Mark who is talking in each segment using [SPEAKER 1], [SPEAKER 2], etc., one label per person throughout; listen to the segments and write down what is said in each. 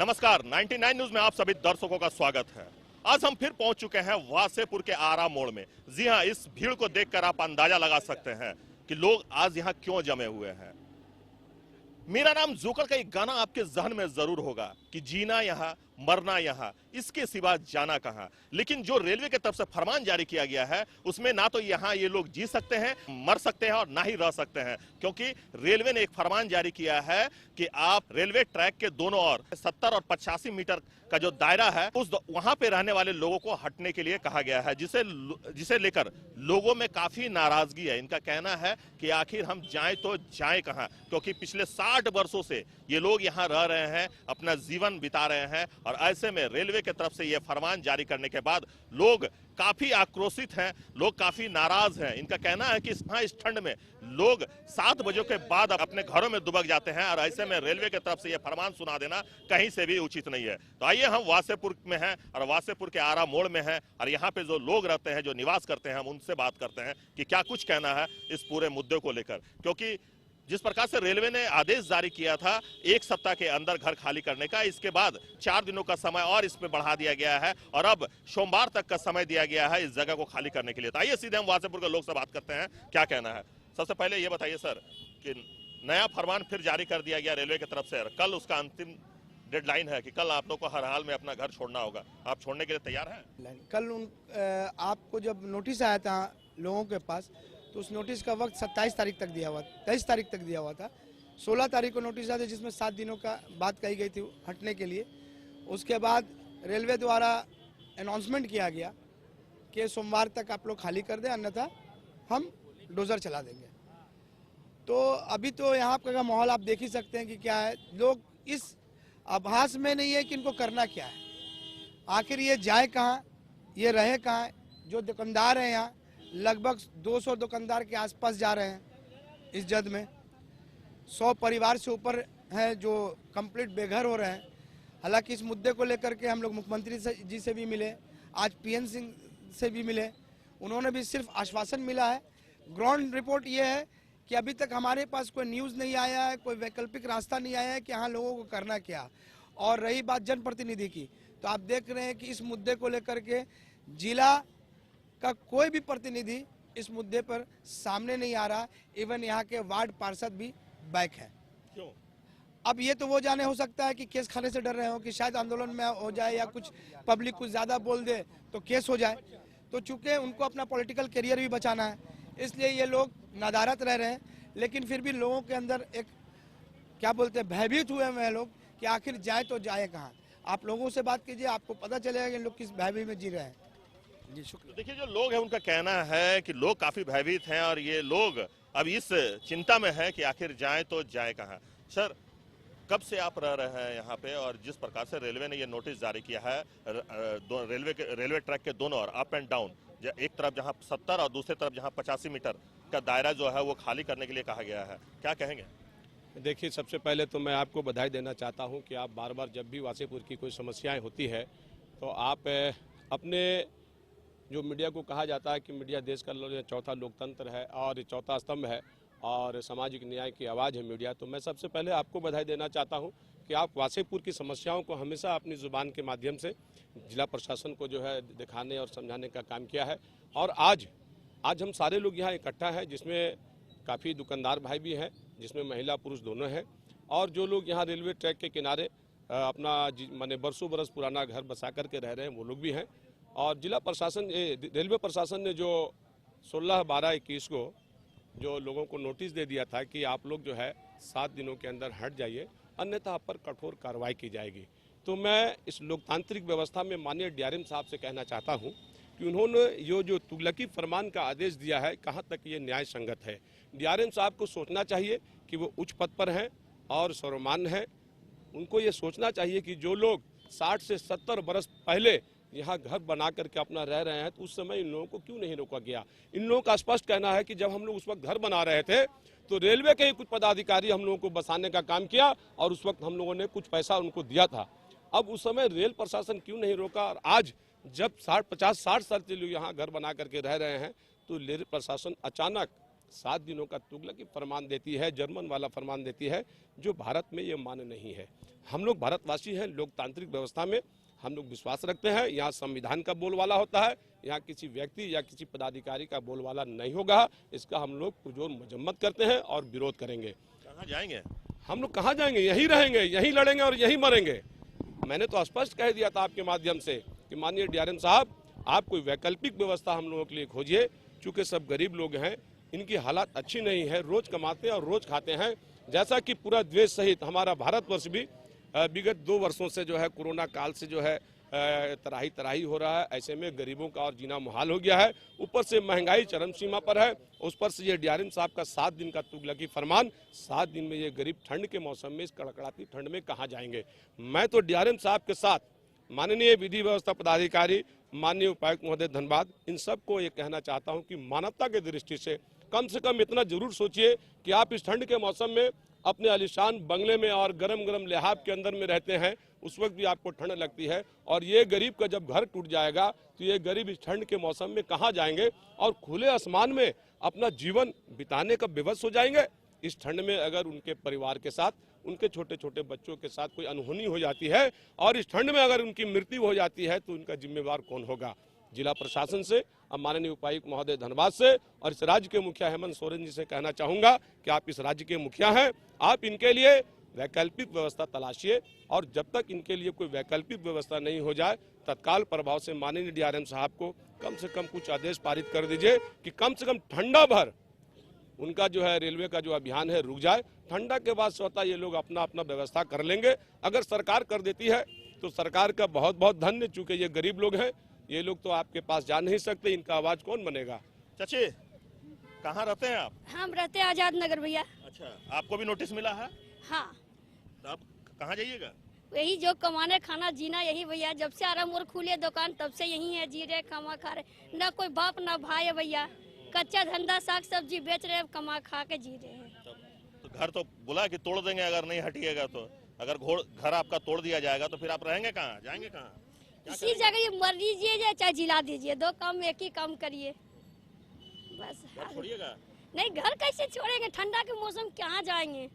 [SPEAKER 1] नमस्कार, 99 न्यूज में आप सभी दर्शकों का स्वागत है। आज हम फिर पहुंच चुके हैं वासेपुर के आरा मोड़ में। जी हां, इस भीड़ को देखकर आप अंदाजा लगा सकते हैं कि लोग आज यहां क्यों जमे हुए हैं। मेरा नाम जोकर का एक गाना आपके जहन में जरूर होगा कि जीना यहाँ, मरना यहाँ, इसके सिवा जाना कहाँ। लेकिन जो रेलवे की तरफ से फरमान जारी किया गया है उसमें ना तो यहाँ ये लोग जी सकते हैं, मर सकते हैं और ना ही रह सकते हैं, क्योंकि रेलवे ने एक फरमान जारी किया है कि आप रेलवे ट्रैक के दोनों ओर 70 और 85 मीटर का जो दायरा है उस वहां पे रहने वाले लोगों को हटने के लिए कहा गया है, जिसे लेकर लोगों में काफी नाराजगी है। इनका कहना है कि आखिर हम जाएं तो जाएं कहां, क्योंकि पिछले 60 वर्षों से ये लोग यहाँ रह रहे हैं, अपना जीवन बिता रहे हैं और ऐसे में रेलवे की तरफ से ये फरमान जारी करने के बाद लोग काफी आक्रोशित हैं, लोग काफी नाराज हैं। इनका कहना है कि इस ठंड में लोग 7 बजे के बाद अपने घरों में दुबक जाते हैं और ऐसे में रेलवे की तरफ से ये फरमान सुना देना कहीं से भी उचित नहीं है। तो आइए, हम वासेपुर में हैं और वासेपुर के आरा मोड़ में हैं और यहाँ पे जो लोग रहते हैं, जो निवास करते हैं, हम उनसे बात करते हैं कि क्या कुछ कहना है इस पूरे मुद्दे को लेकर। क्योंकि जिस प्रकार से रेलवे ने आदेश जारी किया था 1 सप्ताह के अंदर घर खाली करने का, इसके बाद 4 दिनों का समय और इसमें बढ़ा दिया गया है और अब सोमवार तक का समय दिया गया है इस जगह को खाली करने के लिए। तो आइए सीधे हम वासेपुर के लोग से बात करते हैं, क्या कहना है। सबसे पहले ये बताइए सर कि नया फरमान फिर जारी कर दिया गया रेलवे की तरफ से, कल उसका अंतिम डेडलाइन है कि कल आप लोग को हर हाल में अपना घर छोड़ना होगा, आप छोड़ने के लिए तैयार हैं?
[SPEAKER 2] कल आपको जब नोटिस आया था लोगों के पास तो उस नोटिस का वक्त 27 तारीख तक दिया हुआ, 23 तारीख तक दिया हुआ था। 16 तारीख को नोटिस आया था जिसमें 7 दिनों का बात कही गई थी हटने के लिए। उसके बाद रेलवे द्वारा अनाउंसमेंट किया गया कि सोमवार तक आप लोग खाली कर दें, अन्यथा हम डोजर चला देंगे। तो अभी तो यहाँ का माहौल आप देख ही सकते हैं कि क्या है। लोग इस आभास में नहीं है कि इनको करना क्या है, आखिर ये जाए कहाँ, ये रहे कहाँ। जो दुकानदार हैं यहाँ लगभग 200 दुकानदार के आसपास जा रहे हैं इस जद में। 100 परिवार से ऊपर हैं जो कंप्लीट बेघर हो रहे हैं। हालांकि इस मुद्दे को लेकर के हम लोग मुख्यमंत्री जी से भी मिले, आज पीएन सिंह से भी मिले, उन्होंने भी सिर्फ आश्वासन मिला है। ग्राउंड रिपोर्ट ये है कि अभी तक हमारे पास कोई न्यूज़ नहीं आया है, कोई वैकल्पिक रास्ता नहीं आया है कि हाँ लोगों को करना क्या। और रही बात जनप्रतिनिधि की, तो आप देख रहे हैं कि इस मुद्दे को लेकर के जिला का कोई भी प्रतिनिधि इस मुद्दे पर सामने नहीं आ रहा। इवन यहाँ के वार्ड पार्षद भी बैक है।
[SPEAKER 1] क्यों?
[SPEAKER 2] अब ये तो वो जाने, हो सकता है कि केस खाने से डर रहे हो कि शायद आंदोलन में हो जाए या कुछ पब्लिक कुछ ज्यादा बोल दे तो केस हो जाए। तो चूंकि उनको अपना पॉलिटिकल करियर भी बचाना है, इसलिए ये लोग नदारत रह रहे हैं। लेकिन फिर भी लोगों के अंदर एक क्या बोलते हैं, भयभीत हुए हैं लोग कि आखिर जाए तो जाए कहाँ। आप लोगों से बात कीजिए, आपको पता चलेगा कि लोग किस भयभीत में जी रहे हैं। जी शुक्रिया।
[SPEAKER 1] देखिए, जो लोग हैं उनका कहना है कि लोग काफी भयभीत हैं और ये लोग अब इस चिंता में है कि आखिर जाएं तो जाएं कहां। सर, कब से आप रह रहे हैं यहाँ पे और जिस प्रकार से रेलवे ने ये नोटिस जारी किया है रेलवे ट्रैक के दोनों ओर अप एंड डाउन, एक तरफ जहाँ 70 और दूसरी तरफ जहाँ 85 मीटर का दायरा जो है वो खाली करने के लिए कहा गया है, क्या कहेंगे?
[SPEAKER 3] देखिए, सबसे पहले तो मैं आपको बधाई देना चाहता हूँ कि आप बार बार जब भी वासेपुर की कोई समस्याएं होती है तो आप अपने, जो मीडिया को कहा जाता है कि मीडिया देश का चौथा लोकतंत्र है और चौथा स्तंभ है और सामाजिक न्याय की आवाज़ है मीडिया, तो मैं सबसे पहले आपको बधाई देना चाहता हूं कि आप वासेपुर की समस्याओं को हमेशा अपनी ज़ुबान के माध्यम से जिला प्रशासन को जो है दिखाने और समझाने का काम किया है। और आज हम सारे लोग यहाँ इकट्ठा हैं, जिसमें काफ़ी दुकानदार भाई भी हैं, जिसमें महिला पुरुष दोनों हैं, और जो लोग यहाँ रेलवे ट्रैक के किनारे अपना माने बरसों बरस पुराना घर बसा करके रह रहे हैं वो लोग भी हैं। और जिला प्रशासन, रेलवे प्रशासन ने जो 16/12/21 को जो लोगों को नोटिस दे दिया था कि आप लोग जो है 7 दिनों के अंदर हट जाइए, अन्यथा आप पर कठोर कार्रवाई की जाएगी। तो मैं इस लोकतांत्रिक व्यवस्था में माननीय डीआरएम साहब से कहना चाहता हूं कि उन्होंने ये जो तुगलकी फरमान का आदेश दिया है, कहां तक ये न्याय संगत है। डीआरएम साहब को सोचना चाहिए कि वो उच्च पद पर हैं और सर्वमान्य हैं। उनको ये सोचना चाहिए कि जो लोग 60 से 70 बरस पहले यहाँ घर बना करके अपना रह रहे हैं, तो उस समय इन लोगों को क्यों नहीं रोका गया। इन लोगों का स्पष्ट कहना है कि जब हम लोग उस वक्त घर बना रहे थे तो रेलवे के ही कुछ पदाधिकारी हम लोगों को बसाने का काम किया और उस वक्त हम लोगों ने कुछ पैसा उनको दिया था। अब उस समय रेल प्रशासन क्यों नहीं रोका, और आज जब 50-60 साल से लोग यहाँ घर बना करके रह रहे हैं तो रेल प्रशासन अचानक 7 दिनों का तुगलकी फरमान देती है, जर्मन वाला फरमान देती है, जो भारत में ये मान्य नहीं है। हम लोग भारतवासी हैं, लोकतांत्रिक व्यवस्था में हम लोग विश्वास रखते हैं। यहाँ संविधान का बोलवाला होता है, यहाँ किसी व्यक्ति या किसी पदाधिकारी का बोलवाला नहीं होगा। इसका हम लोग पुरजोर मजम्मत करते हैं और विरोध करेंगे।
[SPEAKER 1] कहाँ जाएंगे?
[SPEAKER 3] हम लोग कहाँ जाएंगे? यहीं रहेंगे, यहीं लड़ेंगे और यहीं मरेंगे। मैंने तो स्पष्ट कह दिया था आपके माध्यम से कि माननीय डीआरएम साहब, आप कोई वैकल्पिक व्यवस्था हम लोगों के लिए खोजिए। चूंकि सब गरीब लोग हैं, इनकी हालात अच्छी नहीं है, रोज कमाते हैं और रोज खाते हैं। जैसा कि पूरा देश सहित हमारा भारतवर्ष भी विगत 2 वर्षों से जो है कोरोना काल से जो है तराही हो रहा है। ऐसे में गरीबों का और जीना मुहाल हो गया है। ऊपर से महंगाई चरम सीमा पर है, उस पर से ये डीआरएम साहब का 7 दिन का तुगलकी फरमान। 7 दिन में ये गरीब ठंड के मौसम में, इस कड़कड़ाती ठंड में कहाँ जाएंगे? मैं तो डीआरएम साहब के साथ माननीय विधि व्यवस्था पदाधिकारी, माननीय उपायुक्त महोदय धनबाद, इन सबको ये कहना चाहता हूँ कि मानवता की दृष्टि से कम इतना जरूर सोचिए कि आप इस ठंड के मौसम में अपने आलीशान बंगले में और गरम गरम लिहाफ के अंदर में रहते हैं, उस वक्त भी आपको ठंड लगती है। और ये गरीब का जब घर टूट जाएगा तो ये गरीब इस ठंड के मौसम में कहाँ जाएंगे और खुले आसमान में अपना जीवन बिताने का विवश हो जाएंगे। इस ठंड में अगर उनके परिवार के साथ, उनके छोटे छोटे बच्चों के साथ कोई अनहोनी हो जाती है और इस ठंड में अगर उनकी मृत्यु हो जाती है तो उनका जिम्मेवार कौन होगा? जिला प्रशासन से, अब माननीय उपायुक्त महोदय धनबाद से और इस राज्य के मुखिया हेमंत सोरेन जी से कहना चाहूंगा कि आप इस राज्य के मुखिया हैं, आप इनके लिए वैकल्पिक व्यवस्था तलाशिए और जब तक इनके लिए कोई वैकल्पिक व्यवस्था नहीं हो जाए, तत्काल प्रभाव से माननीय डीआरएम साहब को कम से कम कुछ आदेश पारित कर दीजिए कि कम से कम ठंडा भर उनका जो है रेलवे का जो अभियान है रुक जाए। ठंडा के बाद स्वतः ये लोग अपना अपना व्यवस्था कर लेंगे। अगर सरकार कर देती है तो सरकार का बहुत बहुत धन्य, चूंकि ये गरीब लोग हैं, ये लोग तो आपके पास जा नहीं सकते, इनका आवाज कौन बनेगा?
[SPEAKER 1] चाची, कहाँ रहते हैं आप?
[SPEAKER 4] हम रहते हैं आजाद नगर भैया।
[SPEAKER 1] अच्छा, आपको भी नोटिस मिला है?
[SPEAKER 4] हाँ।
[SPEAKER 1] तो आप कहाँ जाइएगा?
[SPEAKER 4] यही जो कमाने खाना जीना यही भैया। जब से आराम और खुले दुकान तब से यही है, जी रहे कमा खा रहे, ना कोई बाप ना भाई है भैया। कच्चा धंधा साग सब्जी बेच रहे, कमा खा के जी रहे हैं।
[SPEAKER 1] तो घर तो बोला कि तोड़ देंगे अगर नहीं हटिएगा तो। अगर घर आपका तोड़ दिया जाएगा तो फिर आप रहेंगे कहाँ, जाएंगे कहाँ?
[SPEAKER 4] इसी जगह मर लीजिए चाहे जिला दीजिए, 2 काम एक ही काम करिए बस।
[SPEAKER 1] छोड़िएगा?
[SPEAKER 4] नहीं, घर कैसे छोड़ेंगे? ठंडा के मौसम कहाँ जाएंगे?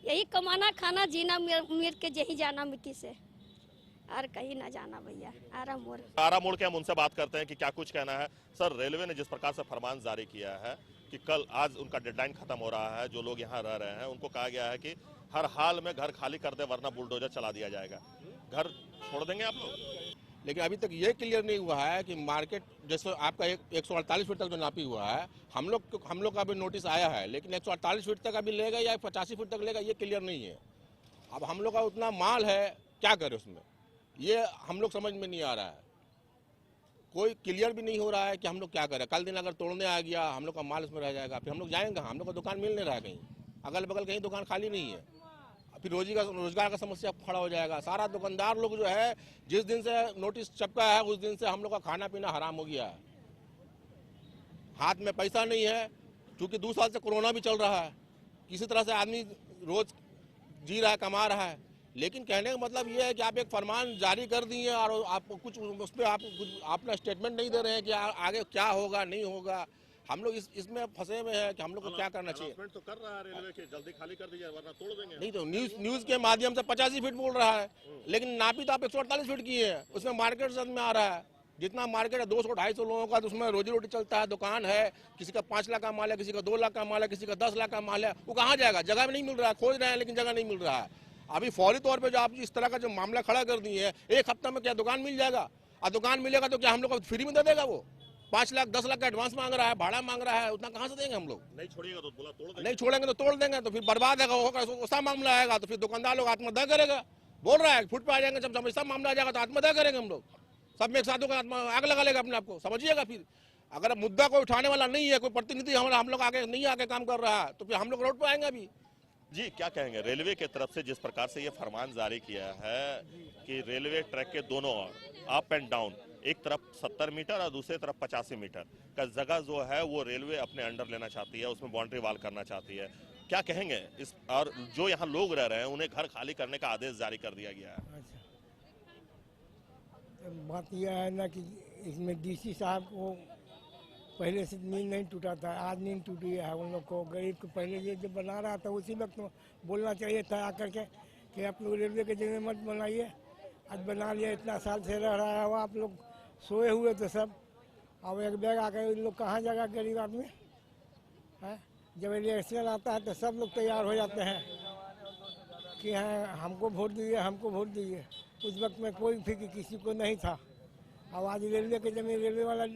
[SPEAKER 4] यही कमाना खाना जीना, मिर के यही जाना मिट्टी से, और कहीं ना जाना भैया। आरा मोड़
[SPEAKER 1] के हम उनसे बात करते हैं कि क्या कुछ कहना है। सर, रेलवे ने जिस प्रकार से फरमान जारी किया है कि आज उनका डेडलाइन खत्म हो रहा है, जो लोग यहाँ रह रहे हैं उनको कहा गया है कि हर हाल में घर खाली कर दे वरना बुलडोजर चला दिया जाएगा। घर छोड़ देंगे आप लोग?
[SPEAKER 5] लेकिन अभी तक ये क्लियर नहीं हुआ है कि मार्केट, जैसे आपका 148 फीट तक जो नापी हुआ है, हम लोग का भी नोटिस आया है, लेकिन 148 फीट तक अभी लेगा या 85 फीट तक लेगा ये क्लियर नहीं है। अब हम लोग का उतना माल है, क्या करें उसमें, ये हम लोग समझ में नहीं आ रहा है। कोई क्लियर भी नहीं हो रहा है कि हम लोग क्या करें। कल दिन अगर तोड़ने आ गया, हम लोग का माल उसमें रह जाएगा, फिर हम लोग जाएंगे, हम लोग का दुकान मिल नहीं रहा है, कहीं अगल बगल कहीं दुकान खाली नहीं है, फिर रोजगार का समस्या खड़ा हो जाएगा। सारा दुकानदार लोग जो है, जिस दिन से नोटिस चपका है उस दिन से हम लोग का खाना पीना हराम हो गया है। हाथ में पैसा नहीं है, क्योंकि 2 साल से कोरोना भी चल रहा है, किसी तरह से आदमी रोज जी रहा है, कमा रहा है। लेकिन कहने का मतलब ये है कि आप एक फरमान जारी कर दिए और आप कुछ उस पर आप कुछ अपना स्टेटमेंट नहीं दे रहे हैं कि आगे क्या होगा नहीं होगा। हम लोग इसमें फंसे हुए हैं कि हम लोग को क्या करना चाहिए।
[SPEAKER 1] तो कर रहा है रेलवे के, जल्दी खाली कर दीजिए वरना तोड़ देंगे।
[SPEAKER 5] नहीं तो न्यूज के माध्यम से 85 फीट बोल रहा है, लेकिन नापी तो आप 148 फीट की है, उसमें मार्केट समझ में आ रहा है। जितना मार्केट है 200-250 लोगों का, तो उसमें रोजी रोटी चलता है, दुकान है, किसी का 5 लाख का माल है, किसी का 2 लाख का माल है, किसी का 10 लाख का माल है, वो कहाँ जाएगा? जगह नहीं मिल रहा है, खोज रहे हैं लेकिन जगह नहीं मिल रहा है। अभी फौरी तौर पे जो आप इस तरह का जो मामला खड़ा कर दिए है, 1 हफ्ता में क्या दुकान मिल जाएगा? और दुकान मिलेगा तो क्या हम लोग को फ्री में दे देगा? वो 5 लाख 10 लाख का एडवांस मांग रहा है, भाड़ा मांग रहा है, उतना कहाँ से देंगे हम लोग?
[SPEAKER 1] नहीं छोड़िएगा तो बोला तोड़ देंगे।
[SPEAKER 5] नहीं छोड़ेंगे तो तोड़ देंगे, तो फिर बर्बाद होगा, ऐसा मामला आएगा तो फिर दुकानदार लोग आत्महत्या करेगा। बोल रहा है फुट पे आ जाएंगे, जब ऐसा मामला आ जाएगा तो आत्महत्या करेंगे हम लोग, सब में एक साथ होकर आग लगा लेगा अपने आप को, समझिएगा। फिर अगर मुद्दा कोई उठाने वाला नहीं है, कोई प्रतिनिधि हम लोग आगे नहीं आके काम कर रहा है, तो फिर हम लोग रोड पे आएंगे। अभी
[SPEAKER 1] जी, क्या कहेंगे रेलवे के तरफ से जिस प्रकार से ये फरमान जारी किया है कि रेलवे ट्रैक के दोनों ओर अप एंड डाउन, एक तरफ 70 मीटर और दूसरी तरफ 85 मीटर का जगह जो है वो रेलवे अपने अंडर लेना चाहती है, उसमें बाउंड्री वाल करना चाहती है, क्या कहेंगे इस? और जो यहाँ लोग रह रहे हैं उन्हें घर खाली करने का आदेश जारी कर दिया गया है।
[SPEAKER 6] अच्छा, तो बात यह है ना कि इसमें डीसी साहब को पहले से नींद नहीं टूटा था, आज नींद टूटी है उन लोग को। गरीब को पहले ये जब बना रहा था उसी वक्त तो बोलना चाहिए था आकर के कि आप लोग रेलवे के जगह मत बनाइए, आज बना लिया, इतना साल से रह रहा है वो, आप लोग सोए हुए थे सब। अब एक बैग आकर इन लोग कहाँ जाएगा गरीब आदमी है। जब इलेक्शन आता है तो सब लोग तैयार हो जाते हैं कि हाँ हमको वोट दीजिए, हमको वोट दीजिए। उस वक्त में कोई फिक्र किसी को नहीं था। अब आज रेलवे की ज़मीन, रेलवे वाला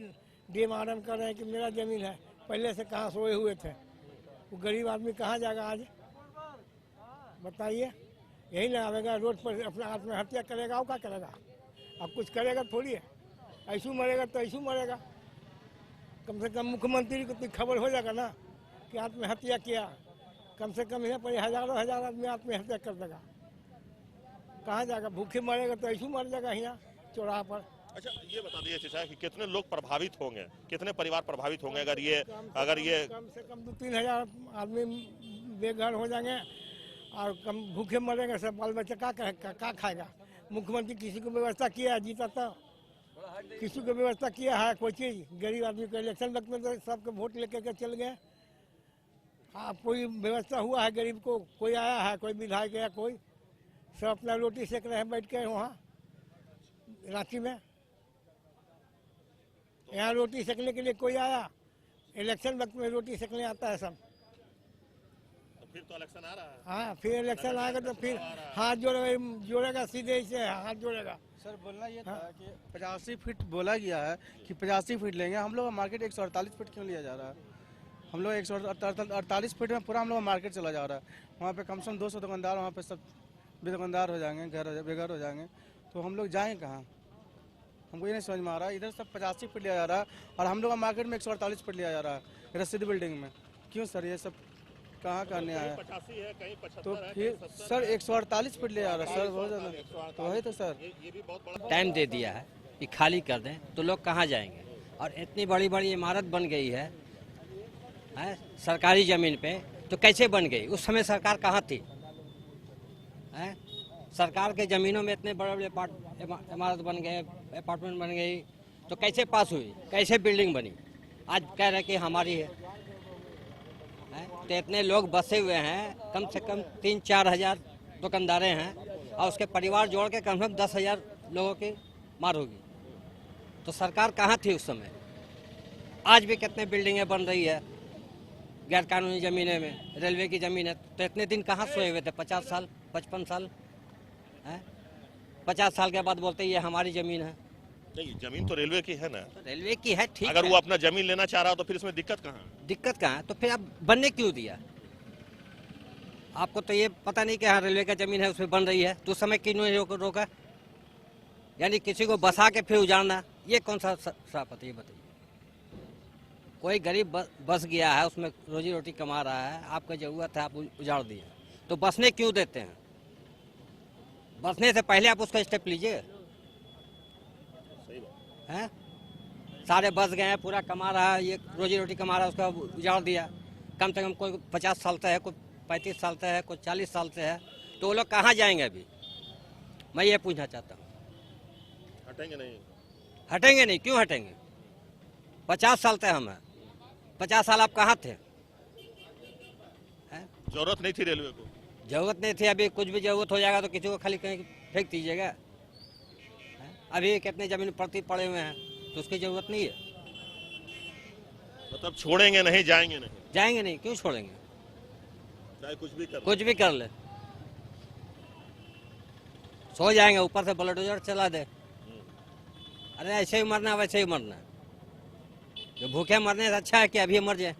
[SPEAKER 6] डीएम आरएम कर रहे हैं कि मेरा ज़मीन है, पहले से कहाँ सोए हुए थे। वो गरीब आदमी कहाँ जाएगा आज बताइए। यही ना आवेगा रोड पर अपना आत्महत्या करेगा, वो क्या करेगा, अब कुछ करेगा थोड़ी है। ऐसू मरेगा तो ऐसू मरेगा, कम से कम मुख्यमंत्री को तो खबर हो जाएगा ना कि आत्महत्या किया। कम से कम यहाँ पर हजारों हजार आदमी आत्महत्या कर देगा, कहाँ जाएगा, भूखे मरेगा तो ऐसू मर जाएगा यहाँ चौराहा पर।
[SPEAKER 1] अच्छा ये बता दीजिए चाचा कि कितने लोग प्रभावित होंगे, कितने परिवार प्रभावित होंगे अगर ये
[SPEAKER 6] कम से कम 2-3 हजार आदमी बेघर हो जाएंगे और कम भूखे मरेंगे सब। बाल बच्चा क्या खाएगा। मुख्यमंत्री किसी को व्यवस्था किया है, जीता तो किसी को व्यवस्था किया है कोई चीज़। गरीब आदमी को इलेक्शन वक्त में तो सबके वोट लेके के चल गए। हाँ कोई व्यवस्था हुआ है गरीब को, कोई आया है, कोई विधायक या कोई, सब अपना रोटी सेक रहे हैं बैठ के वहाँ रांची में। यहाँ रोटी सेकने के लिए कोई आया, इलेक्शन वक्त में रोटी सेकने आता है सब।
[SPEAKER 1] फिर तो इलेक्शन आ रहा है।
[SPEAKER 6] हाँ फिर इलेक्शन आएगा तो फिर हाथ जोड़ेगा सीधे से हाथ जोड़ेगा।
[SPEAKER 7] सर बोलना ये था कि 85 फीट बोला गया है कि 85 फीट लेंगे हम लोग। मार्केट 148 फीट क्यों लिया जा रहा है? हम लोग 148 फीट में पूरा हम लोग मार्केट चला जा रहा है। वहाँ पे कम से कम 200 दुकानदार, वहाँ पे सब बेदुकानदार हो जाएंगे, बेघर हो जाएंगे, तो हम लोग जाएँ कहाँ? हमको ये नहीं समझ में आ रहा है। इधर सब 85 फीट लिया जा रहा है और हम लोग का मार्केट में 148 फीट लिया जा रहा है रसीद बिल्डिंग में। क्यों सर ये सब कहाँ करने आया है?
[SPEAKER 1] 85 है, कहीं 75
[SPEAKER 7] तो
[SPEAKER 1] है,
[SPEAKER 7] फिर
[SPEAKER 1] कहीं 70
[SPEAKER 7] सर 148 फीट ले जा रहा है सर, बहुत ज़्यादा। तो वही तो सर
[SPEAKER 1] ये भी बहुत बड़ा
[SPEAKER 8] टाइम दे दिया है कि खाली कर दें, तो लोग कहाँ जाएंगे। और इतनी बड़ी बड़ी इमारत बन गई है सरकारी ज़मीन पे, तो कैसे बन गई? उस समय सरकार कहाँ थी? सरकार के ज़मीनों में इतने बड़े बड़े इमारत बन गए, अपार्टमेंट बन गई, तो कैसे पास हुई, कैसे बिल्डिंग बनी? आज कह रहे कि हमारी है। तो इतने लोग बसे हुए हैं, कम से कम 3-4 हजार दुकानदारें हैं और उसके परिवार जोड़ के कम से कम 10,000 लोगों की मार होगी। तो सरकार कहाँ थी उस समय? आज भी कितने बिल्डिंगें बन रही है गैर कानूनी ज़मीनें में, रेलवे की ज़मीन है। तो इतने दिन कहाँ सोए हुए थे? 50 साल 55 साल है। 50 साल के बाद बोलते ये हमारी ज़मीन है।
[SPEAKER 1] नहीं, जमीन तो रेलवे की है ना।
[SPEAKER 8] तो रेलवे की है, ठीक
[SPEAKER 1] अगर
[SPEAKER 8] है।
[SPEAKER 1] वो अपना जमीन लेना चाह रहा हो तो फिर इसमें दिक्कत कहाँ है?
[SPEAKER 8] दिक्कत कहाँ है? तो फिर आप बनने क्यों दिया? आपको तो ये पता नहीं कि हाँ रेलवे का ज़मीन है उसमें बन रही है, तो उस समय क्यों नहीं रोका? यानी किसी को बसा के फिर उजाड़ना, ये कौन सा श्राप है? ये बताइए। कोई गरीब बस गया है, उसमें रोजी रोटी कमा रहा है, आपको ज़रूरत है, आप उजाड़ दिए, तो बसने क्यों देते हैं? बसने से पहले आप उसका स्टेप लीजिए। हैं सारे बस गए हैं, पूरा कमा रहा है, ये रोजी रोटी कमा रहा है, उसका उजाड़ दिया। कम से कम कोई 50 साल से है, कोई 35 साल से है, कोई 40 साल से है, तो वो लोग कहाँ जाएंगे अभी? मैं ये पूछना चाहता हूँ।
[SPEAKER 1] हटेंगे नहीं?
[SPEAKER 8] हटेंगे नहीं, क्यों हटेंगे? 50 साल से हम हैं, 50 साल आप कहाँ थे?
[SPEAKER 1] जरूरत नहीं थी रेलवे को?
[SPEAKER 8] जरूरत नहीं थी। अभी कुछ भी जरूरत हो जाएगा तो किसी को खाली कहीं फेंक दीजिएगा। अभी कितने जमीन पड़ती पड़े हुए हैं, तो उसकी जरूरत नहीं है।
[SPEAKER 1] मतलब छोड़ेंगे नहीं, जाएंगे नहीं?
[SPEAKER 8] जाएंगे नहीं, क्यों छोड़ेंगे?
[SPEAKER 1] चाहे कुछ भी
[SPEAKER 8] कर ले, सो जाएंगे, ऊपर से बुलडोजर चला दे। अरे ऐसे ही मरना, वैसे ही मरना। जो भूखे मरने से अच्छा है कि अभी मर जाए।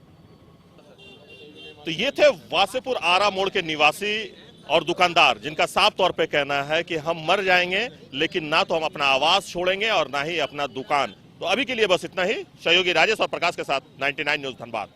[SPEAKER 1] तो ये थे वासेपुर आरा मोड़ के निवासी और दुकानदार, जिनका साफ तौर पे कहना है कि हम मर जाएंगे लेकिन ना तो हम अपना आवास छोड़ेंगे और ना ही अपना दुकान। तो अभी के लिए बस इतना ही। सहयोगी राजेश और प्रकाश के साथ 99 न्यूज धनबाद।